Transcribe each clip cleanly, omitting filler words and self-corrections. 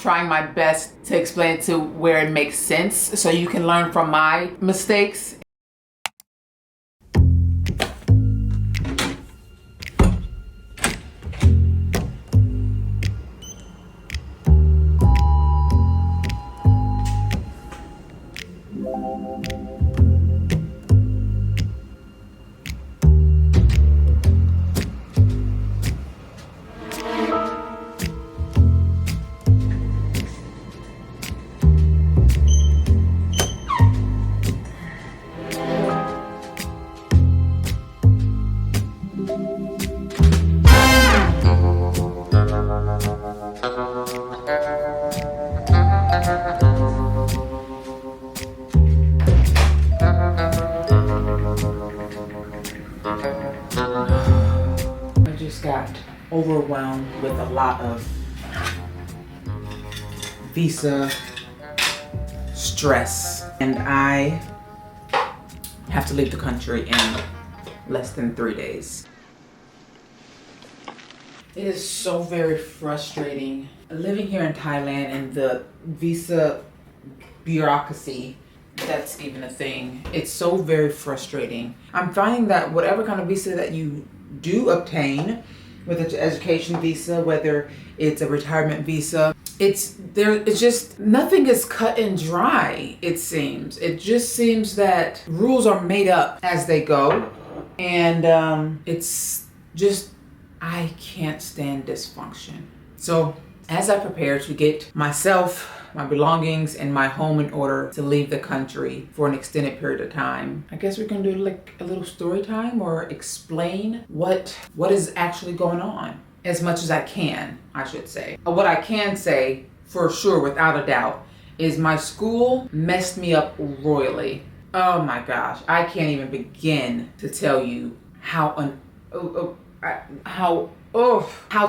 trying my best to explain it to where it makes sense so you can learn from my mistakes. I just got overwhelmed with a lot of visa stress, and I have to leave the country in less than 3 days. It is so very frustrating living here in Thailand and the visa bureaucracy, that's even a thing. It's so very frustrating. I'm finding that whatever kind of visa that you do obtain, whether it's an education visa, whether it's a retirement visa, it's just nothing is cut and dry, it seems. It just seems that rules are made up as they go, and it's just, I can't stand dysfunction. So as I prepare to get myself, my belongings, and my home in order to leave the country for an extended period of time, I guess we can do like a little story time or explain what is actually going on as much as I can, I should say. What I can say for sure, without a doubt, is my school messed me up royally. Oh my gosh, I can't even begin to tell you how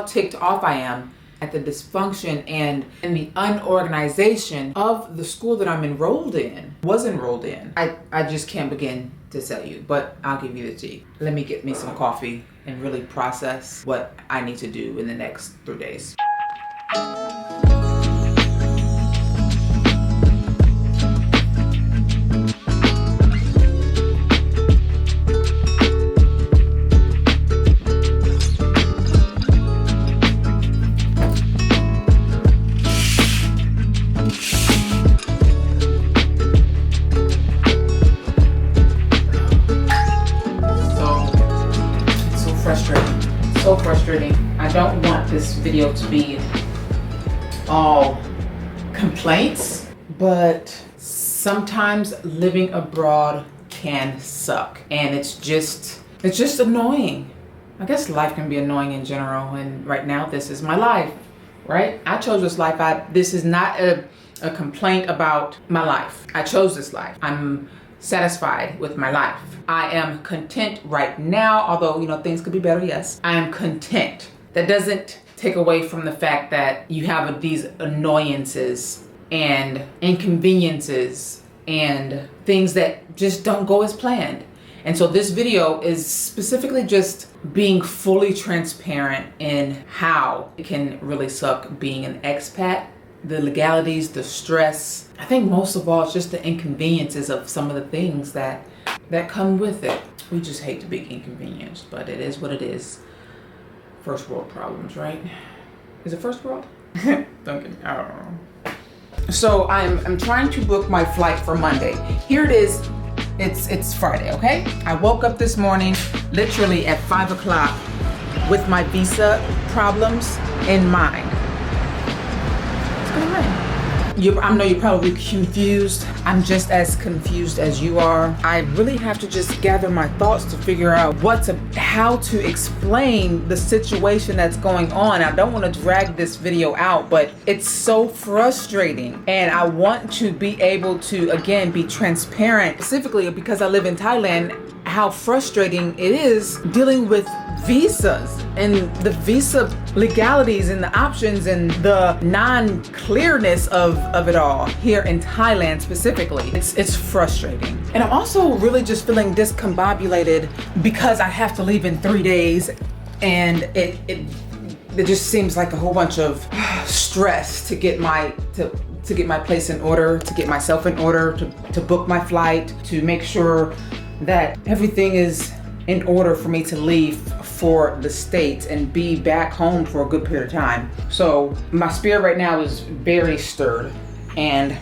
ticked off I am at the dysfunction and the unorganization of the school that I'm enrolled in, was enrolled in. I just can't begin to tell you, but I'll give you the tea. Let me get me some coffee and really process what I need to do in the next 3 days. So frustrating. I don't want this video to be all complaints, but sometimes living abroad can suck, and it's just annoying. I guess life can be annoying in general, and right now this is my life, right? I chose this life. This is not a complaint about my life. I chose this life. I'm satisfied with my life. I am content right now, although, you know, things could be better, yes. I am content. That doesn't take away from the fact that you have these annoyances and inconveniences and things that just don't go as planned. And so this video is specifically just being fully transparent in how it can really suck being an expat. The legalities, the stress. I think most of all, it's just the inconveniences of some of the things that come with it. We just hate to be inconvenienced, but it is what it is. First world problems, right? Is it first world? Don't get me, I don't know. So I'm trying to book my flight for Monday. Here it is. It's Friday, okay? I woke up this morning literally at 5 o'clock with my visa problems in mind. I know you're probably confused. I'm just as confused as you are. I really have to just gather my thoughts to figure out how to explain the situation that's going on. I don't want to drag this video out, but it's so frustrating. And I want to be able to, again, be transparent, specifically because I live in Thailand, how frustrating it is dealing with visas and the visa legalities and the options and the non-clearness of it all here in Thailand specifically. It's frustrating. And I'm also really just feeling discombobulated because I have to leave in 3 days, and it just seems like a whole bunch of stress to get my to get my place in order, to get myself in order, to book my flight, to make sure that everything is in order for me to leave for the States and be back home for a good period of time. So my spirit right now is very stirred, and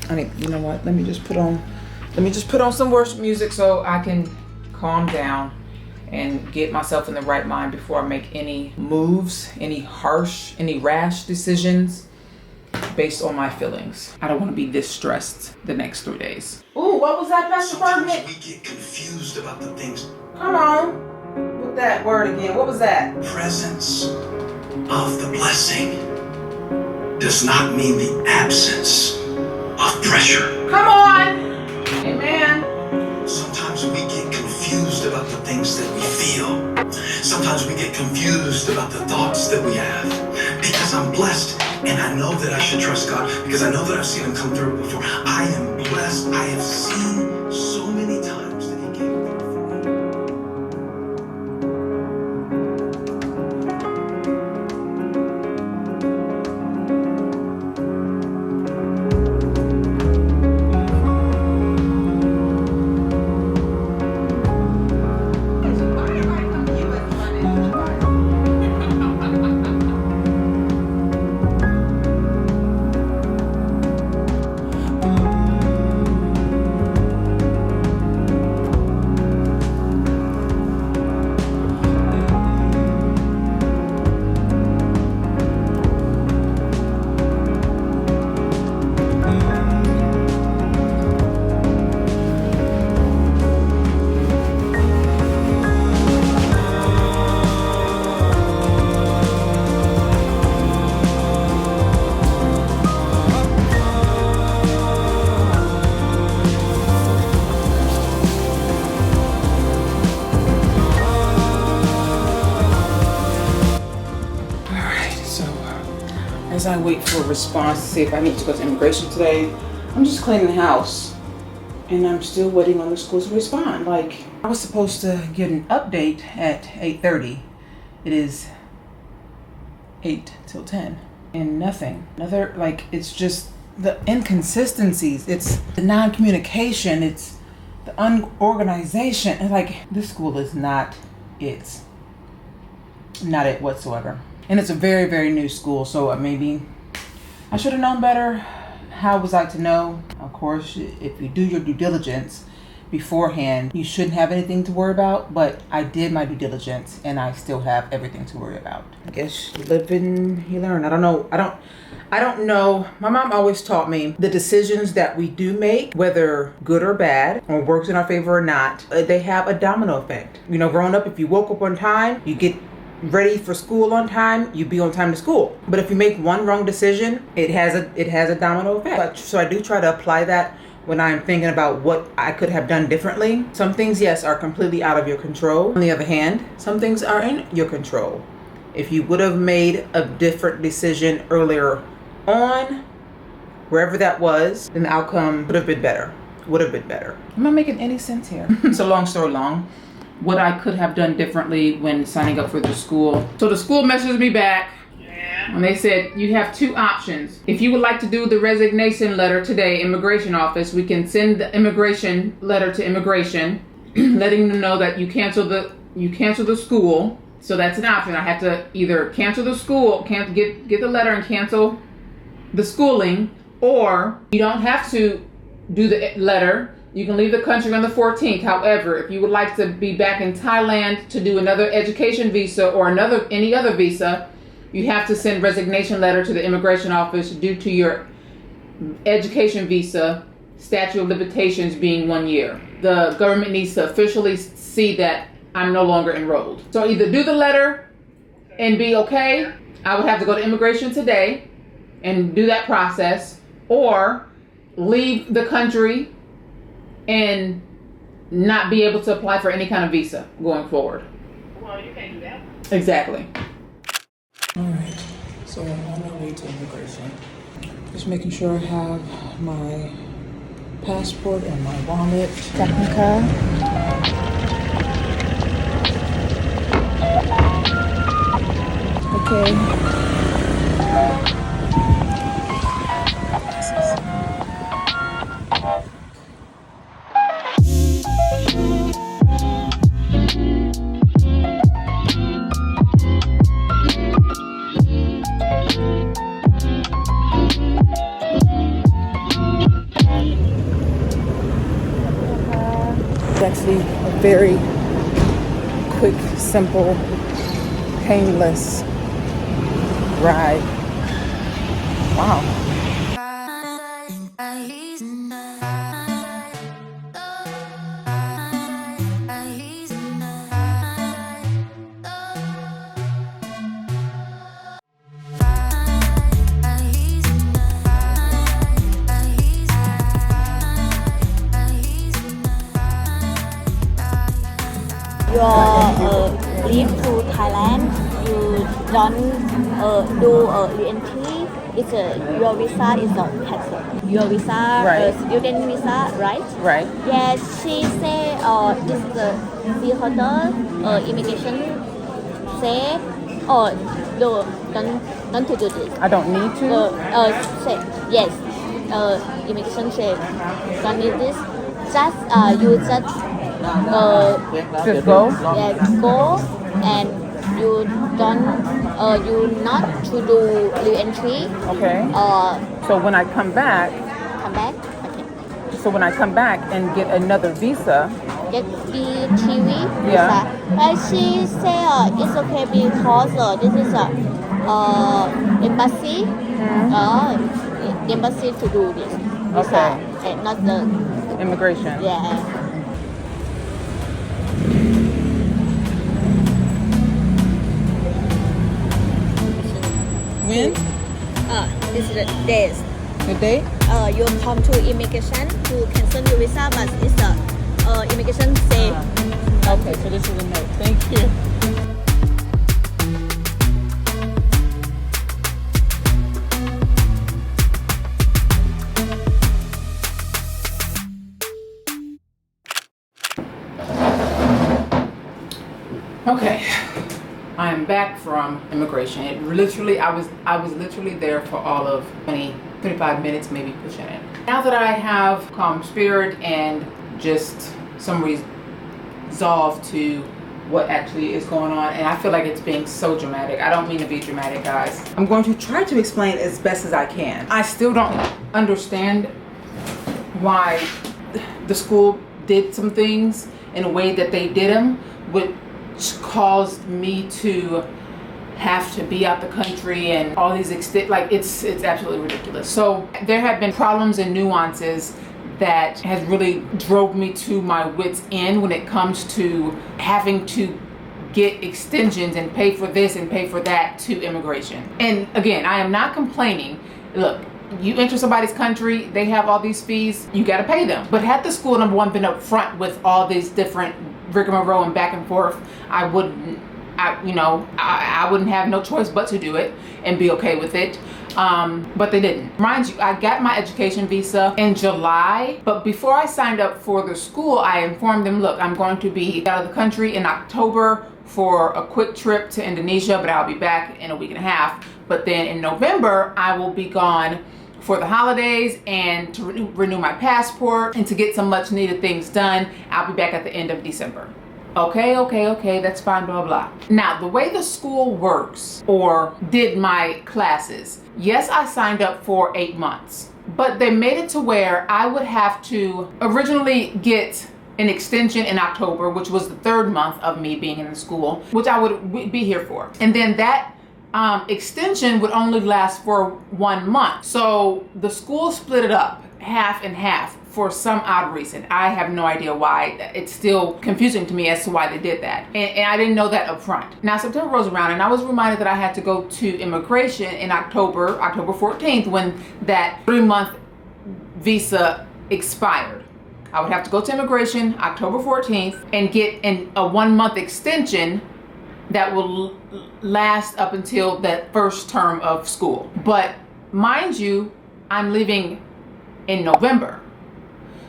I think, you know what, let me just put on some worship music so I can calm down and get myself in the right mind before I make any moves, any rash decisions based on my feelings. I don't want to be this stressed the next 3 days. Ooh, what was that, Pastor Bergman? Sometimes we get confused about the things. Come on, with that word again. What was that? Presence of the blessing does not mean the absence of pressure. Come on. Amen. Sometimes we get confused about the things that we feel. Sometimes we get confused about the thoughts that we have. Because I'm blessed and I know that I should trust God, because I know that I've seen Him come through before. I am blessed. I have seen so many times that He came through for me. As I wait for a response to see if I need to go to immigration today, I'm just cleaning the house. And I'm still waiting on the school to respond. Like, I was supposed to get an update at 8:30. It is 8 till 10. And nothing. It's just the inconsistencies. It's the non-communication. It's the unorganization. And like, this school is not it. Not it whatsoever. And it's a very, very new school, so maybe I should have known better. How was I to know? Of course, if you do your due diligence beforehand, you shouldn't have anything to worry about, but I did my due diligence and I still have everything to worry about. I guess you live and you learn. I don't know. I don't know. My mom always taught me the decisions that we do make, whether good or bad, or works in our favor or not, they have a domino effect. You know, growing up, if you woke up on time, you get ready for school on time, you be on time to school. But if you make one wrong decision, it has a domino effect. So I do try to apply that when I'm thinking about what I could have done differently. Some things, yes, are completely out of your control. On the other hand, some things are in your control. If you would have made a different decision earlier on, wherever that was, then the outcome would have been better. Am I making any sense here? It's a long story long. What I could have done differently when signing up for the school. So the school messaged me back and they said, you have two options. If you would like to do the resignation letter today, immigration office, we can send the immigration letter to immigration, letting them know that you cancel the school. So that's an option. I have to either cancel the school, get the letter and cancel the schooling, or you don't have to do the letter. You can leave the country on the 14th. However, if you would like to be back in Thailand to do another education visa or any other visa, you have to send resignation letter to the immigration office due to your education visa statute of limitations being 1 year. The government needs to officially see that I'm no longer enrolled. So either do the letter and be okay. I would have to go to immigration today and do that process, or leave the country and not be able to apply for any kind of visa going forward. Well, you can't do that. Exactly. All right, so I'm on my way to immigration. Just making sure I have my passport and my wallet. Technica. Okay. It's actually a very quick, simple, painless ride. Wow. Your leave to Thailand, you don't do re-entry. It's your visa is cancelled. Your visa, Right. student visa, right? Right. Yes, she say this the hotel immigration say don't to do this. I don't need to. Say yes. Immigration say don't need this. Just you just Just go. yes, go and you don't you not to do re-entry Okay. So when I come back, come back. Okay. so when I come back and get another visa, Get the TV Yeah. visa. And she say it's okay because this is embassy. Embassy to do this visa, Okay. not the immigration. yeah. When? This is the days. The date? You come to immigration to cancel your visa, but it's immigration say Okay, so this is a note. Thank you. Okay, I am back from immigration. It literally, I was literally there for all of 25 minutes, maybe pushing it. Now that I have calm spirit and just some resolve to what actually is going on, and I feel like it's being so dramatic. I don't mean to be dramatic, guys. I'm going to try to explain as best as I can. I still don't understand why the school did some things in a way that they did them, which caused me to have to be out the country and all these it's absolutely ridiculous. So there have been problems and nuances that has really drove me to my wits end when it comes to having to get extensions and pay for this and pay for that to immigration. And again, I am not complaining. Look, you enter somebody's country, they have all these fees, you got to pay them. But had the school, number one, been up front with all these different rigmarole and back and forth, I wouldn't have no choice but to do it and be okay with it. But they didn't. Mind you, I got my education visa in July, but before I signed up for the school, I informed them, look, I'm going to be out of the country in October for a quick trip to Indonesia, but I'll be back in a week and a half. But then in November, I will be gone for the holidays and to renew my passport and to get some much needed things done. I'll be back at the end of December. Okay, that's fine, blah, blah. Now, the way the school works or did my classes, yes, I signed up for 8 months, but they made it to where I would have to originally get an extension in October, which was the 3rd month of me being in the school, which I would be here for. And then that extension would only last for 1 month. So the school split it up half and half for some odd reason. I have no idea why. It's still confusing to me as to why they did that. And I didn't know that up front. Now September rolls around and I was reminded that I had to go to immigration in October 14th, when that 3-month visa expired. I would have to go to immigration October 14th and get a 1-month extension that will last up until that first term of school. But mind you, I'm leaving in November.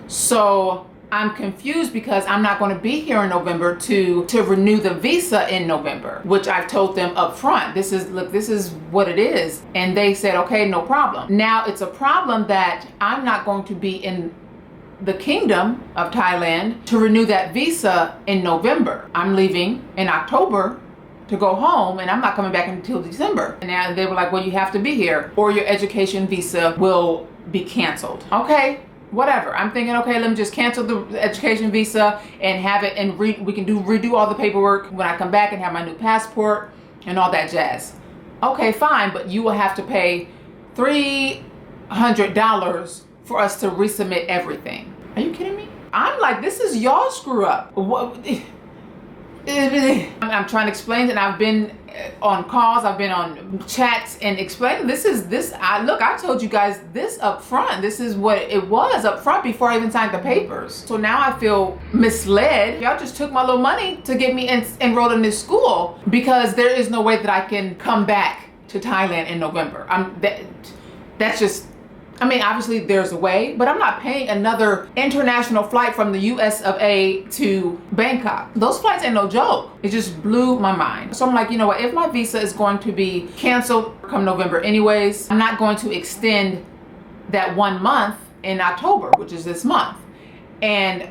So I'm confused because I'm not going to be here in November to renew the visa in November, which I've told them up front. This is what it is. And they said, okay, no problem. Now it's a problem that I'm not going to be in the Kingdom of Thailand to renew that visa in November. I'm leaving in October to go home, and I'm not coming back until December. And now they were like, well, you have to be here or your education visa will be canceled. Okay, whatever. I'm thinking, okay, let me just cancel the education visa and have it, and we can redo all the paperwork when I come back and have my new passport and all that jazz. Okay, fine, but you will have to pay $300 for us to resubmit everything. Are you kidding me? I'm like, this is y'all screw up. What? I'm trying to explain it. I've been on calls, I've been on chats and explaining I told you guys this up front. This is what it was up front before I even signed the papers. So now I feel misled. Y'all just took my little money to get me enrolled in this school because there is no way that I can come back to Thailand in November. That's just, I mean, obviously there's a way, but I'm not paying another international flight from the US of A to Bangkok. Those flights ain't no joke. It just blew my mind. So I'm like, you know what, if my visa is going to be canceled come November anyways, I'm not going to extend that 1 month in October, which is this month. And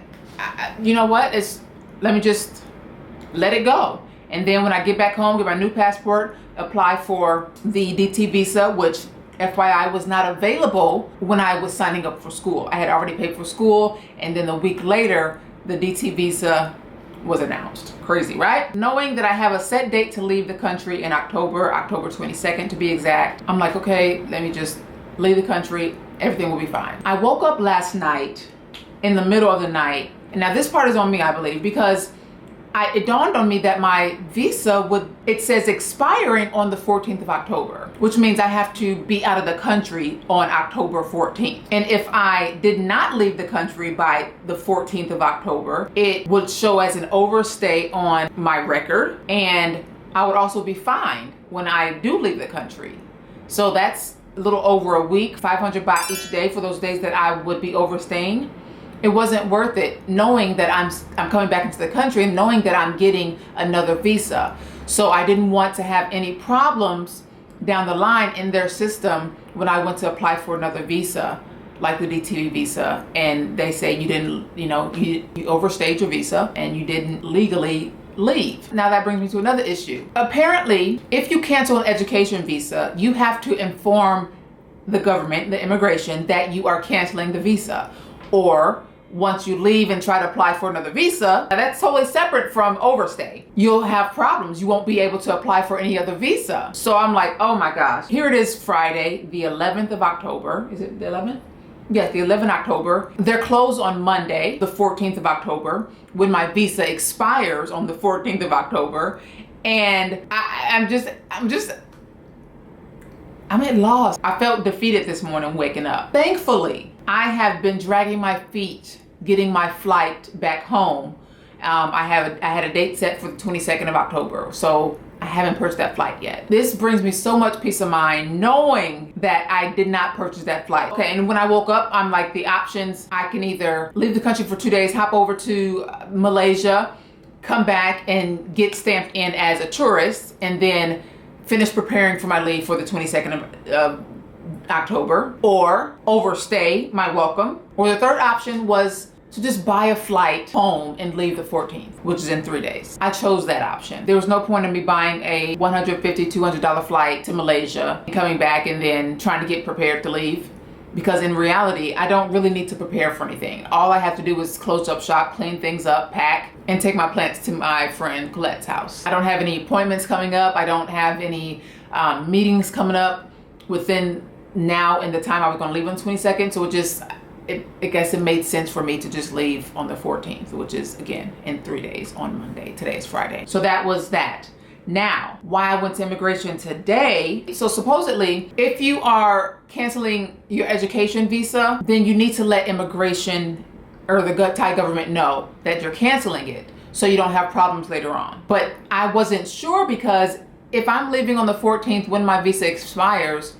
you know what, let me just let it go. And then when I get back home, get my new passport, apply for the DT visa, which FYI was not available when I was signing up for school. I had already paid for school, and then a week later, the DT visa was announced. Crazy, right? Knowing that I have a set date to leave the country in October 22nd to be exact, I'm like, okay, let me just leave the country. Everything will be fine. I woke up last night in the middle of the night. Now this part is on me, I believe, because it dawned on me that my visa it says expiring on the 14th of October, which means I have to be out of the country on October 14th. And if I did not leave the country by the 14th of October, it would show as an overstay on my record, and I would also be fined when I do leave the country. So that's a little over a week, 500 baht each day for those days that I would be overstaying. It wasn't worth it, knowing that I'm coming back into the country and knowing that I'm getting another visa. So I didn't want to have any problems down the line in their system when I went to apply for another visa, like the DTV visa, and they say you didn't, you overstayed your visa and you didn't legally leave. Now that brings me to another issue. Apparently, if you cancel an education visa, you have to inform the government, the immigration, that you are canceling the visa. Or once you leave and try to apply for another visa, that's totally separate from overstay. You'll have problems. You won't be able to apply for any other visa. So I'm like, oh my gosh. Here it is, Friday, the 11th of October. Is it the 11th? Yes, the 11th of October. They're closed on Monday, the 14th of October, when my visa expires on the 14th of October. And I'm at loss. I felt defeated this morning waking up. Thankfully, I have been dragging my feet getting my flight back home. I had a date set for the 22nd of October, so I haven't purchased that flight yet. This brings me so much peace of mind knowing that I did not purchase that flight. Okay, and when I woke up, I'm like, the options, I can either leave the country for 2 days, hop over to Malaysia, come back and get stamped in as a tourist, and then finish preparing for my leave for the 22nd of October, or overstay my welcome. Or the third option was to just buy a flight home and leave the 14th, which is in 3 days. I chose that option. There was no point in me buying a $150, $200 flight to Malaysia, coming back and then trying to get prepared to leave. Because in reality, I don't really need to prepare for anything. All I have to do is close up shop, clean things up, pack, and take my plants to my friend Colette's house. I don't have any appointments coming up. I don't have any meetings coming up within now and the time I was going to leave on the 22nd. So I guess it made sense for me to just leave on the 14th, which is, again, in 3 days on Monday. Today is Friday. So that was that. Now, why I went to immigration today. So supposedly, if you are canceling your education visa, then you need to let immigration or the Thai government know that you're canceling it so you don't have problems later on. But I wasn't sure, because if I'm leaving on the 14th when my visa expires,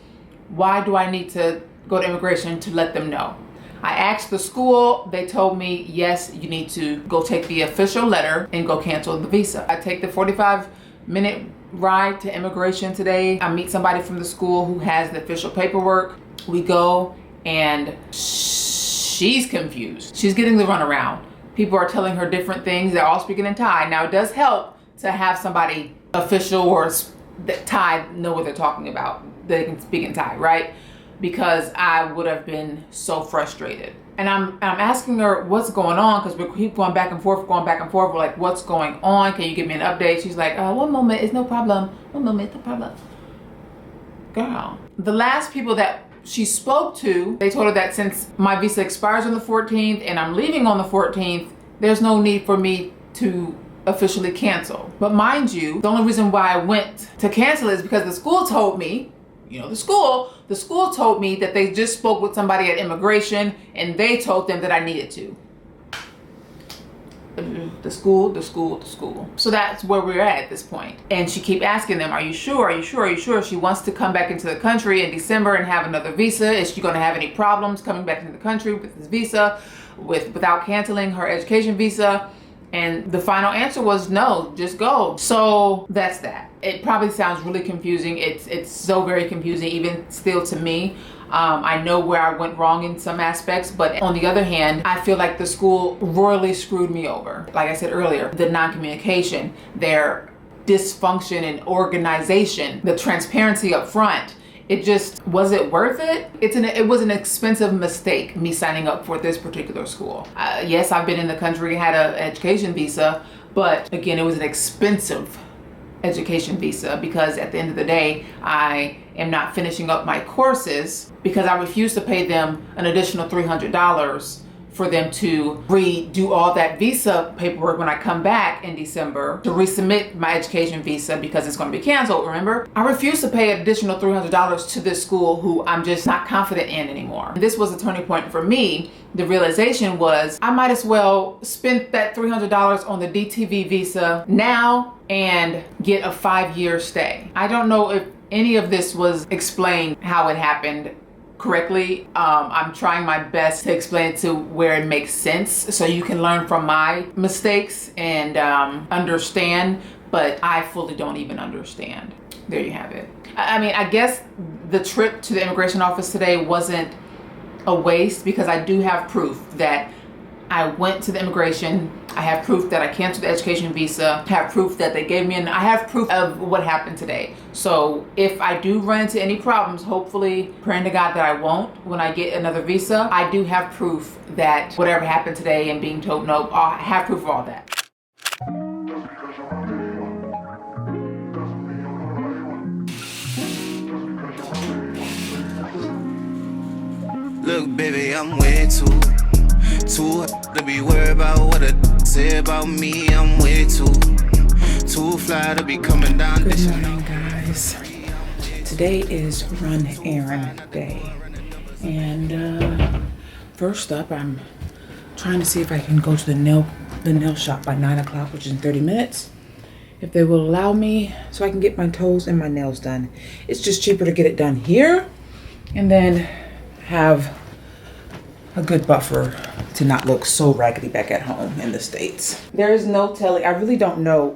why do I need to go to immigration to let them know? I asked the school, they told me, yes, you need to go take the official letter and go cancel the visa. I take the 45-minute ride to immigration today. I meet somebody from the school who has the official paperwork. We go and she's confused. She's getting the runaround. People are telling her different things. They're all speaking in Thai. Now it does help to have somebody official or Thai know what they're talking about. They can speak in Thai, right? Because I would have been so frustrated. And I'm asking her what's going on, because we keep going back and forth. We're like, what's going on? Can you give me an update? She's like, one moment, it's no problem. One moment, it's no problem. Girl, the last people that she spoke to, they told her that since my visa expires on the 14th and I'm leaving on the 14th, there's no need for me to officially cancel. But mind you, the only reason why I went to cancel is because the school told me, you know, the school told me that they just spoke with somebody at immigration and they told them that I needed to. The school. So that's where we're at this point. And she keep asking them, are you sure? Are you sure? Are you sure? She wants to come back into the country in December and have another visa. Is she going to have any problems coming back into the country with this visa, without canceling her education visa? And the final answer was no, just go. So that's that. It probably sounds really confusing. It's so very confusing, even still to me. I know where I went wrong in some aspects, but on the other hand, I feel like the school royally screwed me over. Like I said earlier, the non-communication, their dysfunction in organization, the transparency up front. It just, was it worth it? It was an expensive mistake, me signing up for this particular school. Yes, I've been in the country, had an education visa, but again, it was an expensive education visa because at the end of the day, I am not finishing up my courses because I refuse to pay them an additional $300 for them to redo all that visa paperwork when I come back in December to resubmit my education visa because it's going to be canceled, remember? I refuse to pay an additional $300 to this school who I'm just not confident in anymore. This was a turning point for me. The realization was I might as well spend that $300 on the DTV visa now and get a 5-year stay. I don't know if any of this was explained how it happened correctly. I'm trying my best to explain it to where it makes sense so you can learn from my mistakes and understand, but I fully don't even understand. There you have it. I mean, I guess the trip to the immigration office today wasn't a waste because I do have proof that I went to the immigration. I have proof that I canceled the education visa. I have proof that they gave me I have proof of what happened today. So if I do run into any problems, hopefully, praying to God that I won't when I get another visa, I do have proof that whatever happened today and being told no, I have proof of all that. Look, baby, I'm way too to be worried about what a say about me. I'm way too fly to be coming down. Good morning, guys. Today is run errand day, and first up, I'm trying to see if I can go to the nail shop by 9 o'clock, which is in 30 minutes. If they will allow me, so I can get my toes and my nails done. It's just cheaper to get it done here, and then have a good buffer to not look so raggedy back at home in the States. There is no telling. I really don't know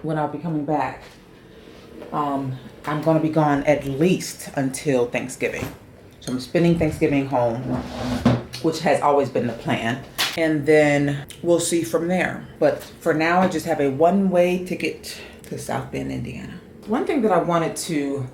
when I'll be coming back. I'm going to be gone at least until Thanksgiving. So I'm spending Thanksgiving home, which has always been the plan. And then we'll see from there. But for now, I just have a one-way ticket to South Bend, Indiana. One thing that I wanted to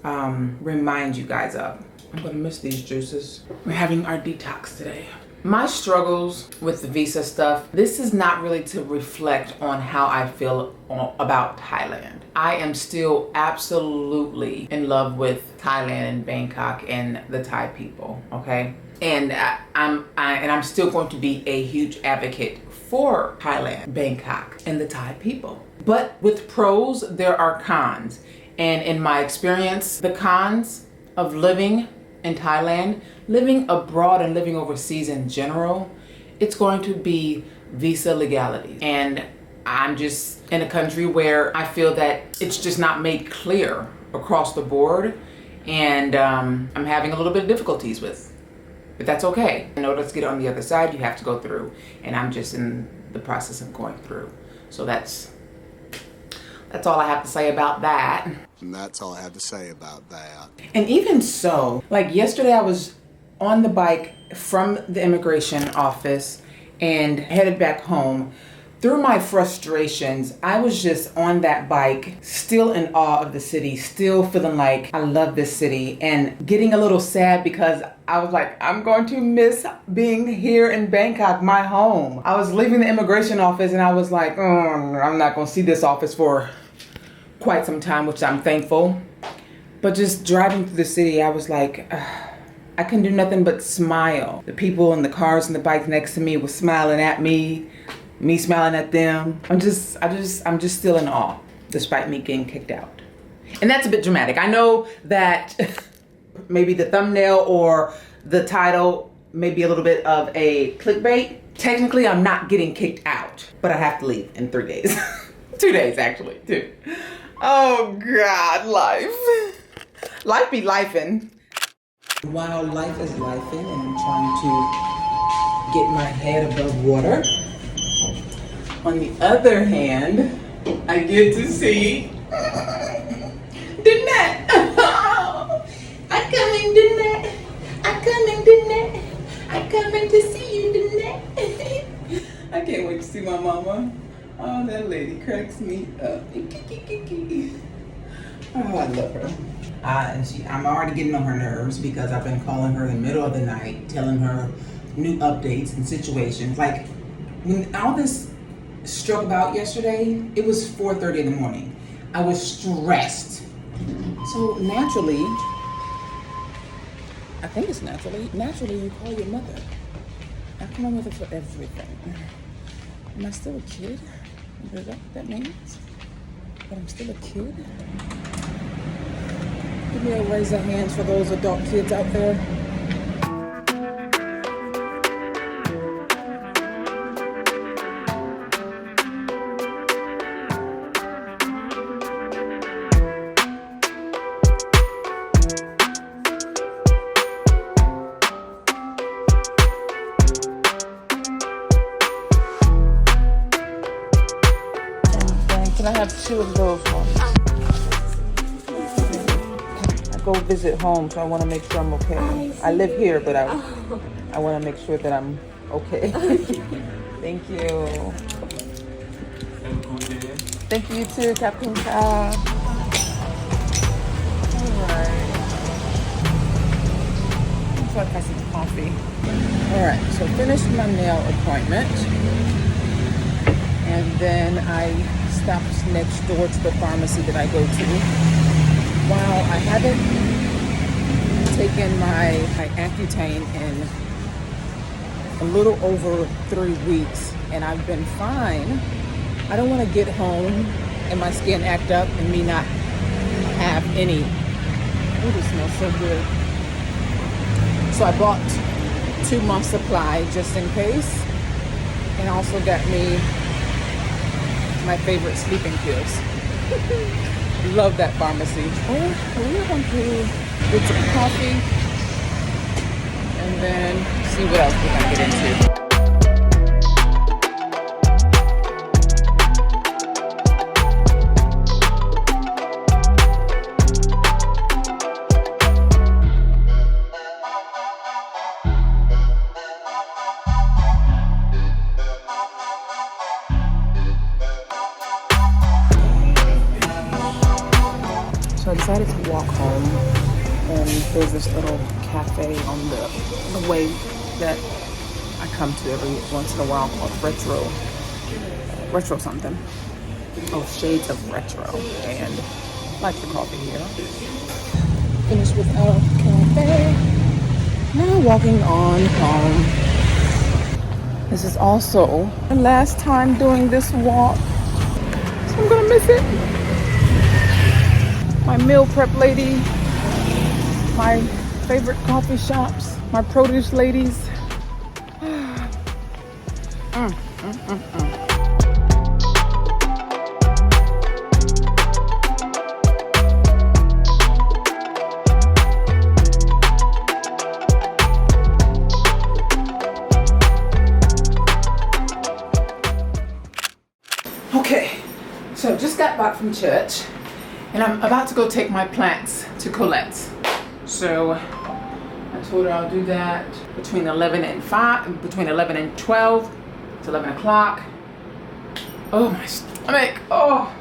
remind you guys of. I'm gonna miss these juices. We're having our detox today. My struggles with the visa stuff, this is not really to reflect on how I feel about Thailand. I am still absolutely in love with Thailand and Bangkok and the Thai people, okay? And I'm still going to be a huge advocate for Thailand, Bangkok, and the Thai people. But with pros, there are cons. And in my experience, the cons of living in Thailand, living abroad and living overseas in general, it's going to be visa legality. And I'm just in a country where I feel that it's just not made clear across the board. and I'm having a little bit of difficulties with. But that's okay. In order to get on the other side, you have to go through, and I'm just in the process of going through. So that's all I have to say about that. And that's all I have to say about that. And even so, like yesterday I was on the bike from the immigration office and headed back home. Through my frustrations, I was just on that bike, still in awe of the city, still feeling like I love this city, and getting a little sad because I was like, I'm going to miss being here in Bangkok, my home. I was leaving the immigration office and I was like, I'm not going to see this office for quite some time, which I'm thankful. But just driving through the city, I was like, I couldn't do nothing but smile. The people in the cars and the bikes next to me were smiling at me smiling at them. I'm just still in awe, despite me getting kicked out. And that's a bit dramatic. I know that maybe the thumbnail or the title may be a little bit of a clickbait. Technically, I'm not getting kicked out, but I have to leave in 3 days. 2 days, actually, 2. Oh God, life. Life be lifing. While life is lifing and I'm trying to get my head above water, on the other hand, I get to see Antoinette. I'm coming, Antoinette. I'm coming, Antoinette. I'm coming to see you, Antoinette. I can't wait to see my mama. Oh, that lady cracks me up. Oh, I love her. I'm already getting on her nerves because I've been calling her in the middle of the night, telling her new updates and situations. Like, when all this struck about yesterday, it was 4:30 in the morning. I was stressed. So naturally, I think it's naturally you call your mother. I call my mother for everything. Am I still a kid? Is that what that means? That I'm still a kid? Give me a raise of hands for those adult kids out there. Can I have 2 of those ones? I go visit home, so I want to make sure I'm okay. I live here, but I want to make sure that I'm okay. Thank you. Thank you too, Captain Ka. Alright. Looks like I some coffee. Alright, so finished my nail appointment. And then I stopped next door to the pharmacy that I go to. While I haven't taken my Accutane in a little over 3 weeks, and I've been fine, I don't want to get home and my skin act up and me not have any. Oh, this smells so good. So I bought 2 months supply just in case, and also got me my favorite sleeping pills. Love that pharmacy. We're going to get some coffee and then see what else we're going to get into. So I decided to walk home, and there's this little cafe on the way that I come to every once in a while called Retro something. Oh, Shades of Retro, and I like the coffee here. Finished with our cafe. Now walking on home. This is also the last time doing this walk, so I'm gonna miss it. My meal prep lady, my favorite coffee shops, my produce ladies. back from church and I'm about to go take my plants to Colette's. So I told her I'll do that between 11 and 5, between 11 and 12. It's 11 o'clock. Oh, my stomach. Oh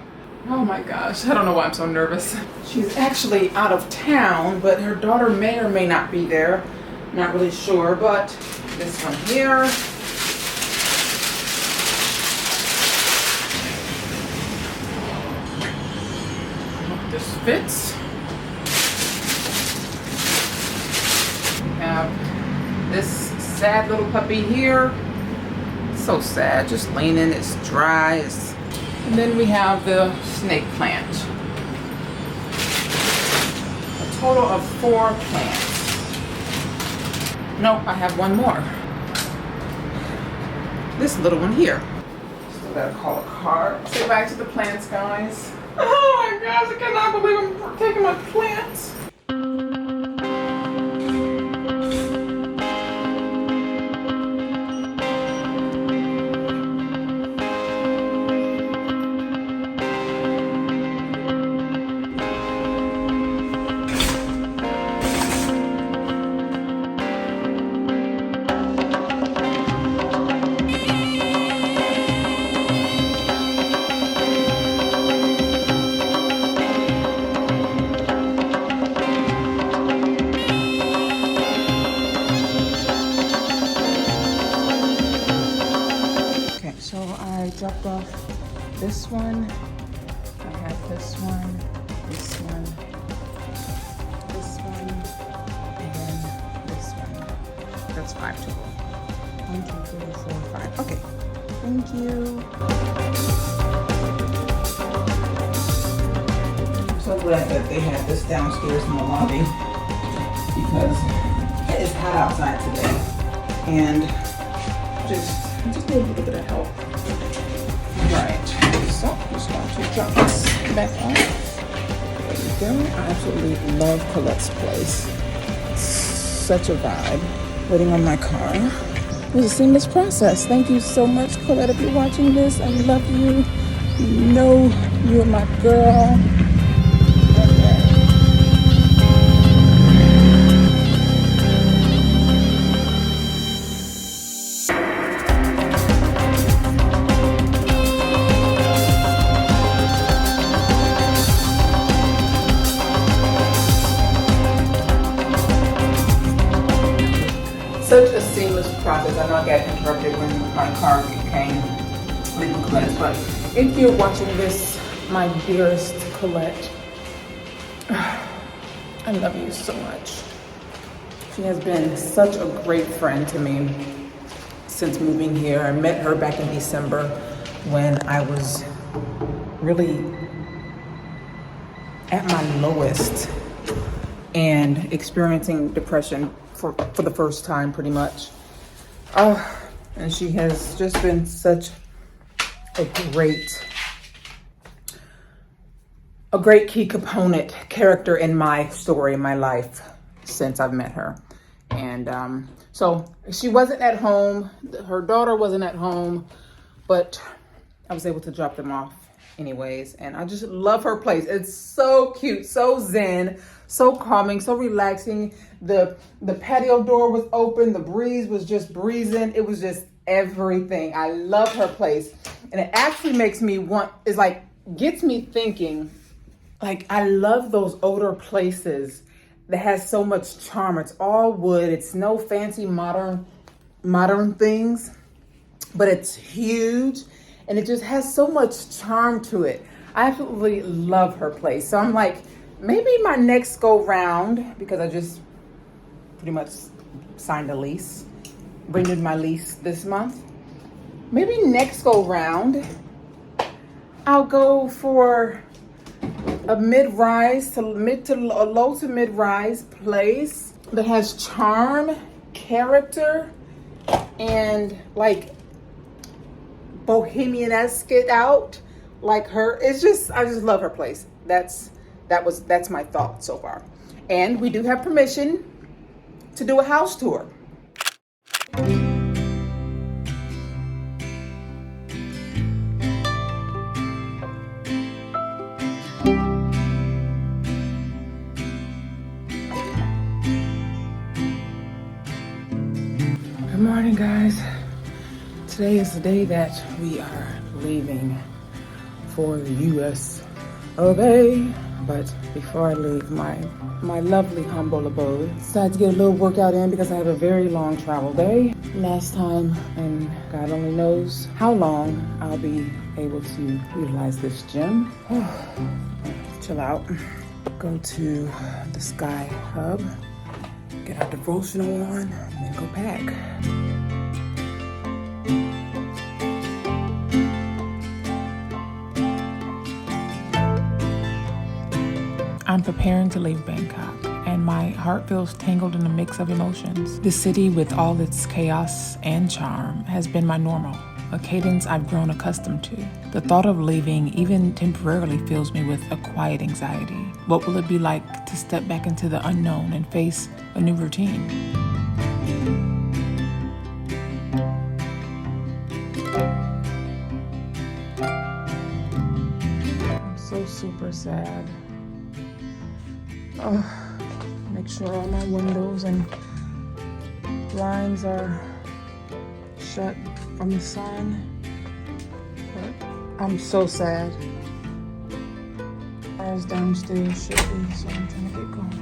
my gosh. I don't know why I'm so nervous. She's actually out of town, but her daughter may or may not be there. Not really sure, but this one here. Hope this fits. We have this sad little puppy here. So sad, just leaning, it's dry. And then we have the snake plant. A total of 4 plants. Nope, I have one more. This little one here. Still gotta call a car. Let's get back to the plants, guys. Oh my gosh, I cannot believe I'm taking my plants. So I dropped off this one. I have this one, this one, this one, and then this one. That's 5 total. 1, 2, 3, 4, 5. Okay. Thank you. I'm so glad that they have this downstairs in the lobby because it is hot outside today. And I just need a little bit of help. Right, so I'm just going to drop this back off. There we go. I absolutely love Colette's place. It's such a vibe. Waiting on my car. It was a seamless process. Thank you so much, Colette, if you're watching this. I love you. You know you're my girl. Such a seamless process. I know I got interrupted when my car came leaving Colette's, but if you're watching this, my dearest Colette, I love you so much. She has been such a great friend to me since moving here. I met her back in December when I was really at my lowest and experiencing depression for the first time, pretty much. And she has just been such a great key component character in my story, in my life, since I've met her. And so she wasn't at home, her daughter wasn't at home, but I was able to drop them off anyways. And I just love her place. It's so cute, so zen, so calming, so relaxing. The patio door was open, the breeze was just breezing. It was just everything. I love her place. And it actually makes me gets me thinking, like, I love those older places that has so much charm. It's all wood. It's no fancy modern things, but it's huge and it just has so much charm to it. I absolutely love her place. So I'm like, maybe my next go round, because I just pretty much signed a lease, renewed my lease this month. Maybe next go round, I'll go for a low to mid-rise place that has charm, character, and like bohemian-esque it out, like her. It's just, I just love her place. That's my thought so far. And we do have permission to do a house tour. Good morning, guys. Today is the day that we are leaving for the US of A. But before I leave my lovely humble abode, decided to get a little workout in because I have a very long travel day. Last time, and God only knows how long I'll be able to utilize this gym. Chill out. Go to the Sky Hub, get our devotional on, and then go pack. I'm preparing to leave Bangkok, and my heart feels tangled in a mix of emotions. The city, with all its chaos and charm, has been my normal, a cadence I've grown accustomed to. The thought of leaving, even temporarily, fills me with a quiet anxiety. What will it be like to step back into the unknown and face a new routine? I'm so super sad. Make sure all my windows and blinds are shut from the sun. But I'm so sad. Cars downstairs should be, so I'm trying to get going.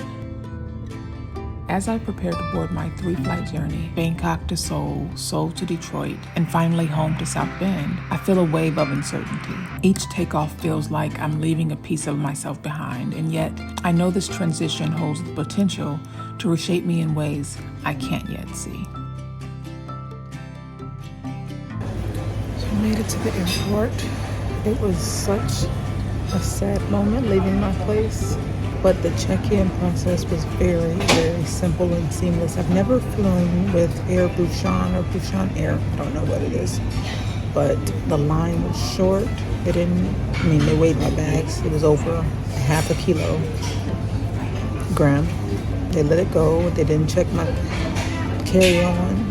As I prepare to board my 3-flight journey, Bangkok to Seoul, Seoul to Detroit, and finally home to South Bend, I feel a wave of uncertainty. Each takeoff feels like I'm leaving a piece of myself behind, and yet I know this transition holds the potential to reshape me in ways I can't yet see. So I made it to the airport. It was such a sad moment leaving my place, but the check-in process was very, very simple and seamless. I've never flown with Air Busan or Busan Air. I don't know what it is, but the line was short. They weighed my bags. It was over half a kilogram. They let it go. They didn't check my carry-on.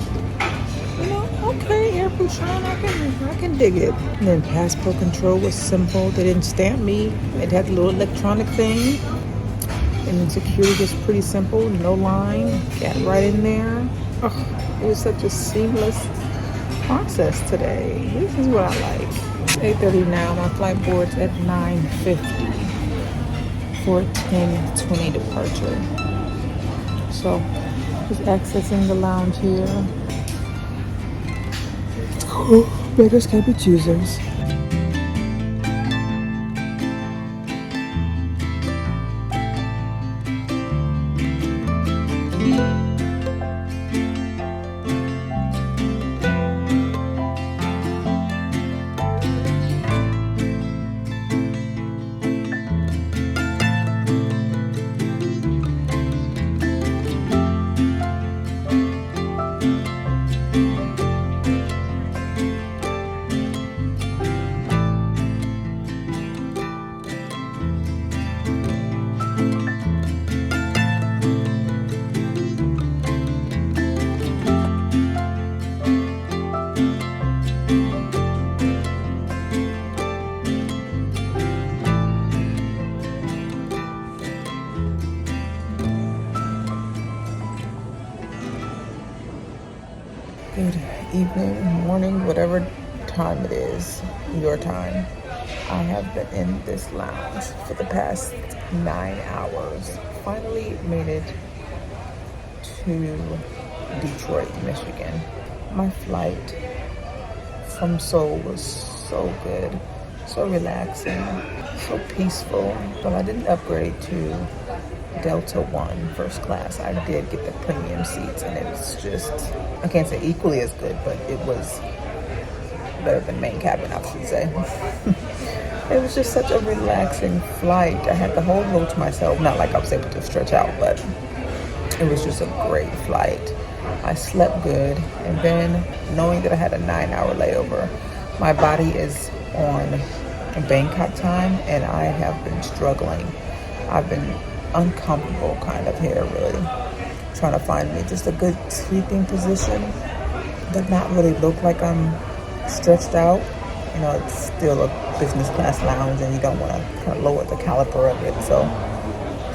Okay, Air Busan, I can dig it. And then passport control was simple. They didn't stamp me. It had the little electronic thing. And then security was pretty simple, no line, got right in there. It was such a seamless process today. This is what I like. 8:30 now, my flight boards at 9:50 for a 10:20 departure. So, just accessing the lounge here. Beggars can't be choosers. Good evening, morning, whatever time it is, your time. I have been in this lounge for the past 9 hours. Finally made it to Detroit, Michigan. My flight from Seoul was so good, so relaxing, so peaceful. But I didn't upgrade to Delta One first class. I did get the premium seats, and it was just, I can't say equally as good, but it was better than main cabin, I should say. It was just such a relaxing flight. I had the whole row to myself, not like I was able to stretch out, but it was just a great flight. I slept good, and then knowing that I had a 9-hour layover, my body is on Bangkok time, and I have been struggling. I've been uncomfortable kind of here, really trying to find me just a good sleeping position, but not really look like I'm stretched out. You know, it's still a business class lounge, and you don't want to kind of lower the caliber of it, so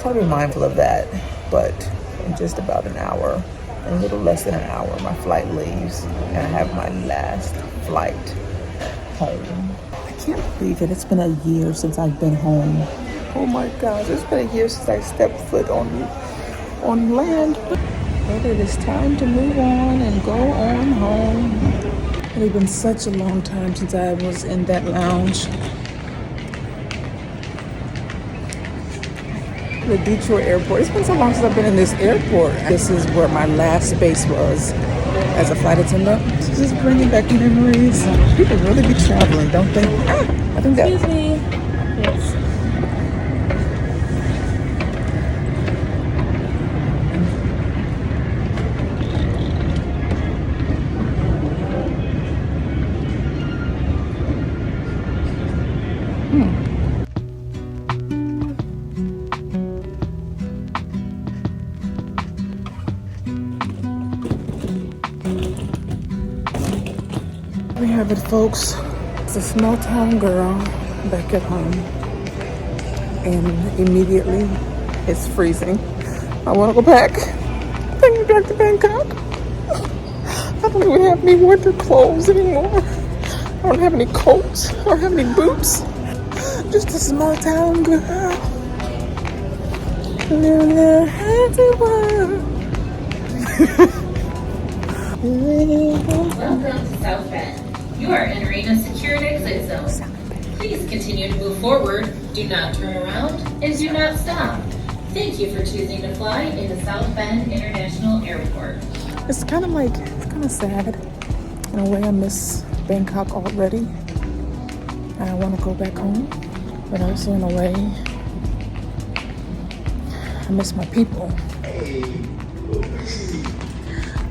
try to be mindful of that. But in just about an hour, In a little less than an hour, my flight leaves, and I have my last flight home. I can't believe it. It's been a year since I've been home. Oh my gosh, it's been a year since I stepped foot on land. But it is time to move on and go on home. It has been such a long time since I was in that lounge. The Detroit airport. It's been so long since I've been in this airport. This is where my last space was as a flight attendant. It's just bringing back memories. People really be traveling, don't they? I think that. Excuse me. Yes. We have it, folks. It's a small town girl back at home. And immediately it's freezing. I want to go back. Take me back to Bangkok. I don't even have any winter clothes anymore. I don't have any coats. I don't have any boots. Just a small town girl. Little happy world. Welcome to South Bend. You are entering a secured exit zone. Please continue to move forward, do not turn around, and do not stop. Thank you for choosing to fly into South Bend International Airport. It's kind of sad. In a way, I miss Bangkok already. I want to go back home, but also in a way, I miss my people.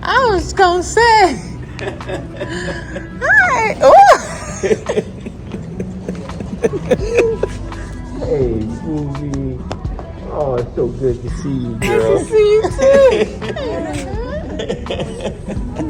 I was gonna say, hi. Hey, Booby. Oh, it's so good to see you, girl. Good to see you too.